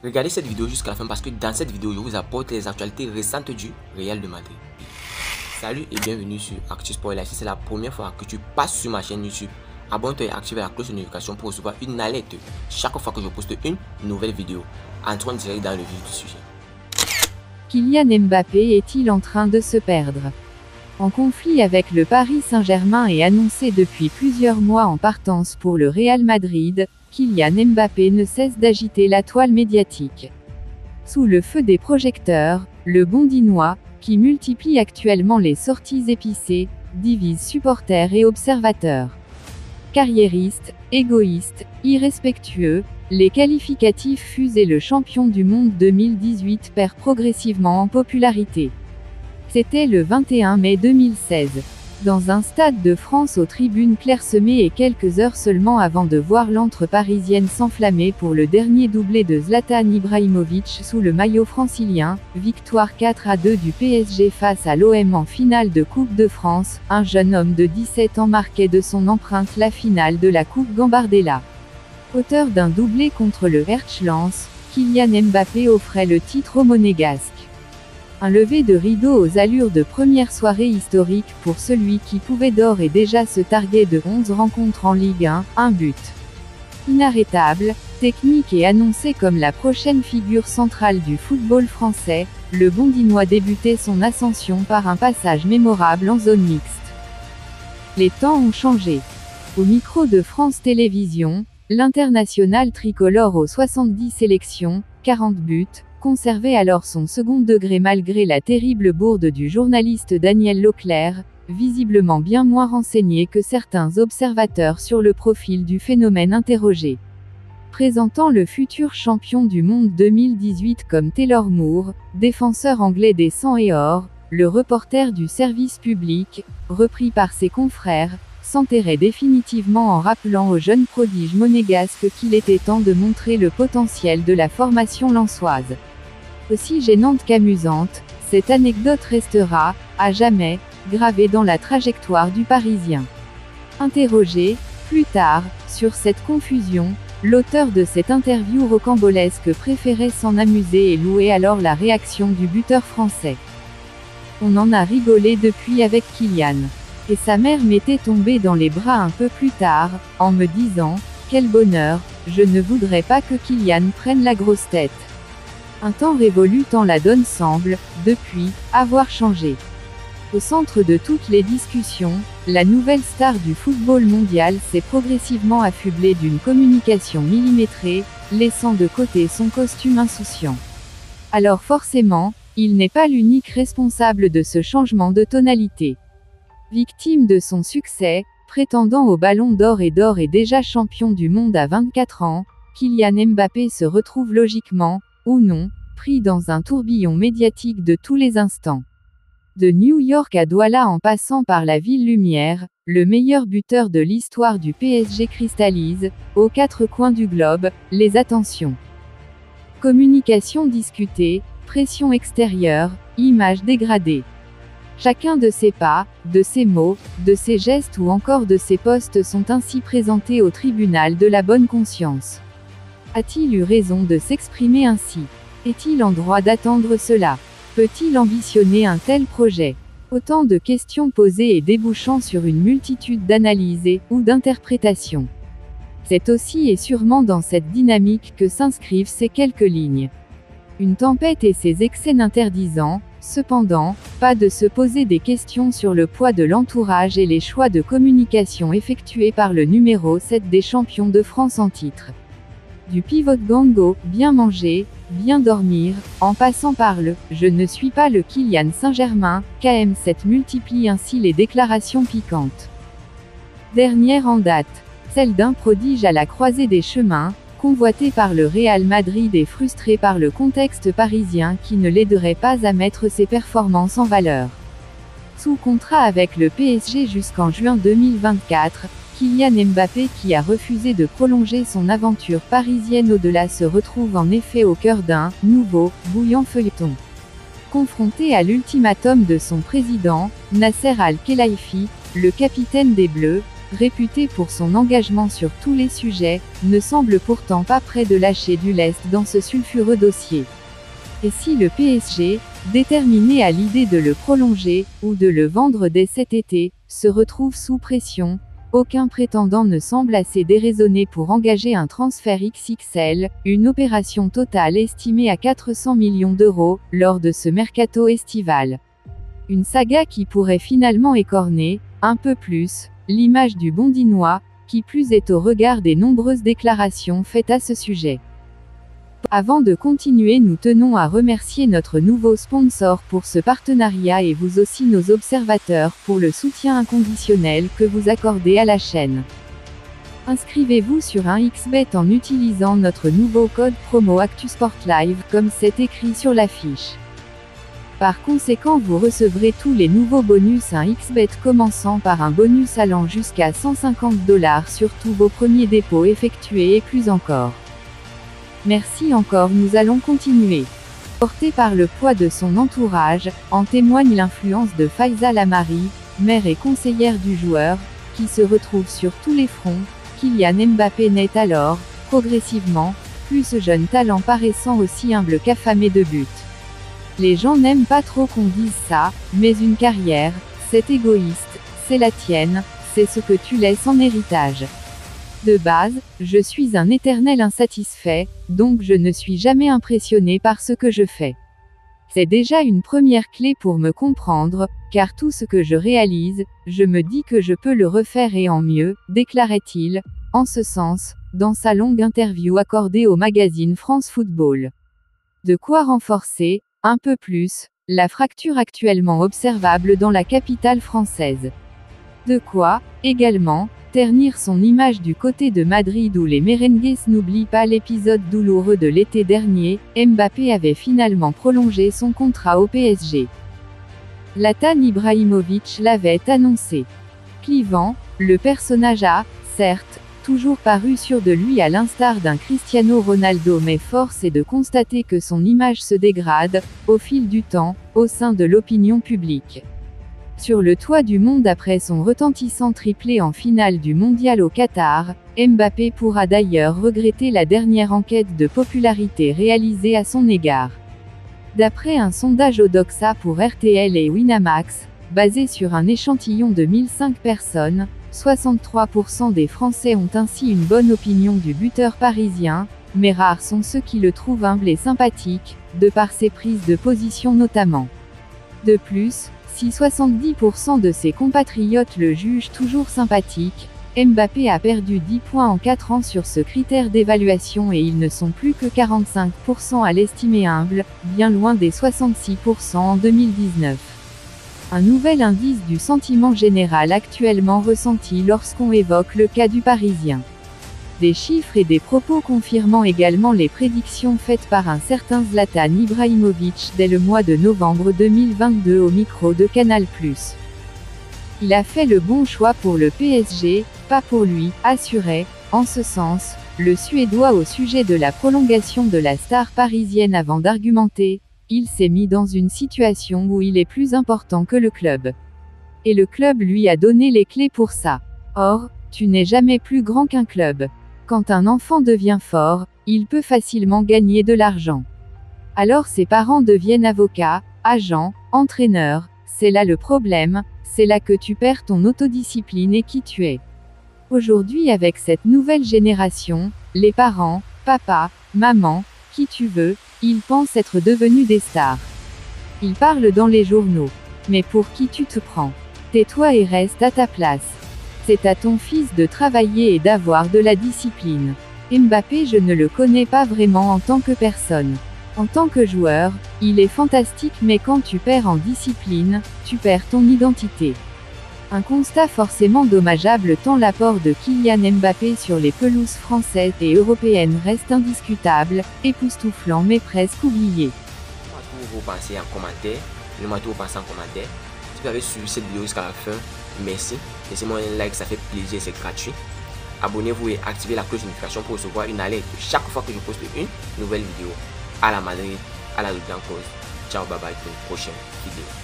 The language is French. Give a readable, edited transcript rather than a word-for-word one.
Regardez cette vidéo jusqu'à la fin parce que dans cette vidéo, je vous apporte les actualités récentes du Real de Madrid. Salut et bienvenue sur Actu Sport. Si c'est la première fois que tu passes sur ma chaîne YouTube, abonne-toi et active la cloche de notification pour recevoir une alerte chaque fois que je poste une nouvelle vidéo. Entrons direct dans le vif du sujet. Kylian Mbappé est-il en train de se perdre? En conflit avec le Paris Saint-Germain et annoncé depuis plusieurs mois en partance pour le Real Madrid, Kylian Mbappé ne cesse d'agiter la toile médiatique. Sous le feu des projecteurs, le Bondinois, qui multiplie actuellement les sorties épicées, divise supporters et observateurs. Carriériste, égoïste, irrespectueux, les qualificatifs fusent et le champion du monde 2018 perd progressivement en popularité. C'était le 21 mai 2016. Dans un stade de France aux tribunes clairsemées et quelques heures seulement avant de voir l'antre parisienne s'enflammer pour le dernier doublé de Zlatan Ibrahimovic sous le maillot francilien, victoire 4-2 du PSG face à l'OM en finale de Coupe de France, un jeune homme de 17 ans marquait de son empreinte la finale de la Coupe Gambardella. Auteur d'un doublé contre le Hertha Lens, Kylian Mbappé offrait le titre au Monégasque. Un lever de rideau aux allures de première soirée historique pour celui qui pouvait d'ores et déjà se targuer de 11 rencontres en Ligue 1, un but. Inarrêtable, technique et annoncé comme la prochaine figure centrale du football français, le Bondinois débutait son ascension par un passage mémorable en zone mixte. Les temps ont changé. Au micro de France Télévisions, l'international tricolore aux 70 sélections, 40 buts, conservait alors son second degré malgré la terrible bourde du journaliste Daniel Leclerc, visiblement bien moins renseigné que certains observateurs sur le profil du phénomène interrogé. Présentant le futur champion du monde 2018 comme Taylor Moore, défenseur anglais des sang et or, le reporter du service public, repris par ses confrères, s'enterrait définitivement en rappelant au jeune prodige monégasque qu'il était temps de montrer le potentiel de la formation lensoise. Aussi gênante qu'amusante, cette anecdote restera, à jamais, gravée dans la trajectoire du Parisien. Interrogé, plus tard, sur cette confusion, l'auteur de cette interview rocambolesque préférait s'en amuser et louait alors la réaction du buteur français. On en a rigolé depuis avec Kylian. Et sa mère m'était tombée dans les bras un peu plus tard, en me disant « Quel bonheur, je ne voudrais pas que Kylian prenne la grosse tête ». Un temps révolu tant la donne semble, depuis, avoir changé. Au centre de toutes les discussions, la nouvelle star du football mondial s'est progressivement affublée d'une communication millimétrée, laissant de côté son costume insouciant. Alors forcément, il n'est pas l'unique responsable de ce changement de tonalité. Victime de son succès, prétendant au Ballon d'Or et déjà champion du monde à 24 ans, Kylian Mbappé se retrouve logiquement, ou non, pris dans un tourbillon médiatique de tous les instants. De New York à Douala en passant par la ville lumière, le meilleur buteur de l'histoire du PSG cristallise, aux quatre coins du globe, les attentions. Communication discutée, pression extérieure, images dégradées. Chacun de ses pas, de ses mots, de ses gestes ou encore de ses postes sont ainsi présentés au tribunal de la bonne conscience. A-t-il eu raison de s'exprimer ainsi? Est-il en droit d'attendre cela? Peut-il ambitionner un tel projet? Autant de questions posées et débouchant sur une multitude d'analyses ou d'interprétations. C'est aussi et sûrement dans cette dynamique que s'inscrivent ces quelques lignes. Une tempête et ses excès n'interdisant, cependant, pas de se poser des questions sur le poids de l'entourage et les choix de communication effectués par le numéro 7 des champions de France en titre. Du pivot gango, bien manger, bien dormir, en passant par le « je ne suis pas le Kylian Saint-Germain », KM7 multiplie ainsi les déclarations piquantes. Dernière en date, celle d'un prodige à la croisée des chemins, convoité par le Real Madrid et frustré par le contexte parisien qui ne l'aiderait pas à mettre ses performances en valeur. Sous contrat avec le PSG jusqu'en juin 2024, Kylian Mbappé qui a refusé de prolonger son aventure parisienne au-delà se retrouve en effet au cœur d'un « nouveau, bouillant feuilleton ». Confronté à l'ultimatum de son président, Nasser Al-Khelaifi, le capitaine des Bleus, réputé pour son engagement sur tous les sujets, ne semble pourtant pas près de lâcher du lest dans ce sulfureux dossier. Et si le PSG, déterminé à l'idée de le prolonger, ou de le vendre dès cet été, se retrouve sous pression, aucun prétendant ne semble assez déraisonné pour engager un transfert XXL, une opération totale estimée à 400 millions d'euros, lors de ce mercato estival. Une saga qui pourrait finalement écorner, un peu plus, l'image du Bondinois, qui plus est au regard des nombreuses déclarations faites à ce sujet. Avant de continuer, nous tenons à remercier notre nouveau sponsor pour ce partenariat et vous aussi nos observateurs pour le soutien inconditionnel que vous accordez à la chaîne. Inscrivez-vous sur un XBet en utilisant notre nouveau code promo ActuSportLive comme c'est écrit sur l'affiche. Par conséquent, vous recevrez tous les nouveaux bonus un XBet commençant par un bonus allant jusqu'à 150 $ sur tous vos premiers dépôts effectués et plus encore. Merci encore, nous allons continuer. Porté par le poids de son entourage, en témoigne l'influence de Faiza Lamari, mère et conseillère du joueur, qui se retrouve sur tous les fronts. Kylian Mbappé naît alors, progressivement, plus ce jeune talent paraissant aussi humble qu'affamé de buts. Les gens n'aiment pas trop qu'on dise ça, mais une carrière, c'est égoïste, c'est la tienne, c'est ce que tu laisses en héritage. De base, je suis un éternel insatisfait, donc je ne suis jamais impressionné par ce que je fais. C'est déjà une première clé pour me comprendre, car tout ce que je réalise, je me dis que je peux le refaire et en mieux, déclarait-il, en ce sens, dans sa longue interview accordée au magazine France Football. De quoi renforcer, un peu plus, la fracture actuellement observable dans la capitale française. De quoi, également, ternir son image du côté de Madrid où les merengues n'oublient pas l'épisode douloureux de l'été dernier, Mbappé avait finalement prolongé son contrat au PSG. Zlatan Ibrahimović l'avait annoncé. Clivant, le personnage a, certes, toujours paru sûr de lui à l'instar d'un Cristiano Ronaldo, mais force est de constater que son image se dégrade, au fil du temps, au sein de l'opinion publique. Sur le toit du monde après son retentissant triplé en finale du mondial au Qatar, Mbappé pourra d'ailleurs regretter la dernière enquête de popularité réalisée à son égard. D'après un sondage Odoxa pour RTL et Winamax, basé sur un échantillon de 1005 personnes, 63% des Français ont ainsi une bonne opinion du buteur parisien, mais rares sont ceux qui le trouvent humble et sympathique, de par ses prises de position notamment. De plus, si 70% de ses compatriotes le jugent toujours sympathique, Mbappé a perdu 10 points en 4 ans sur ce critère d'évaluation et ils ne sont plus que 45% à l'estimer humble, bien loin des 66% en 2019. Un nouvel indice du sentiment général actuellement ressenti lorsqu'on évoque le cas du Parisien. Des chiffres et des propos confirmant également les prédictions faites par un certain Zlatan Ibrahimović dès le mois de novembre 2022 au micro de Canal+. Il a fait le bon choix pour le PSG, pas pour lui, assurait, en ce sens, le Suédois au sujet de la prolongation de la star parisienne avant d'argumenter. Il s'est mis dans une situation où il est plus important que le club. Et le club lui a donné les clés pour ça. Or, tu n'es jamais plus grand qu'un club. Quand un enfant devient fort, il peut facilement gagner de l'argent. Alors ses parents deviennent avocats, agents, entraîneurs, c'est là le problème, c'est là que tu perds ton autodiscipline et qui tu es. Aujourd'hui avec cette nouvelle génération, les parents, papa, maman, qui tu veux, ils pensent être devenus des stars. Ils parlent dans les journaux. Mais pour qui tu te prends? Tais-toi et reste à ta place. C'est à ton fils de travailler et d'avoir de la discipline. Mbappé, je ne le connais pas vraiment en tant que personne. En tant que joueur, il est fantastique, mais quand tu perds en discipline, tu perds ton identité. Un constat forcément dommageable tant l'apport de Kylian Mbappé sur les pelouses françaises et européennes reste indiscutable, époustouflant mais presque oublié. Vous pensez en commentaire, dites-moi tout vous pensez en commentaire. Si vous avez suivi cette vidéo jusqu'à la fin, merci. Laissez-moi un like, ça fait plaisir, c'est gratuit. Abonnez-vous et activez la cloche de notification pour recevoir une alerte chaque fois que je poste une nouvelle vidéo. À la Madrid, à la Ligue en cause. Ciao, bye bye pour une prochaine vidéo.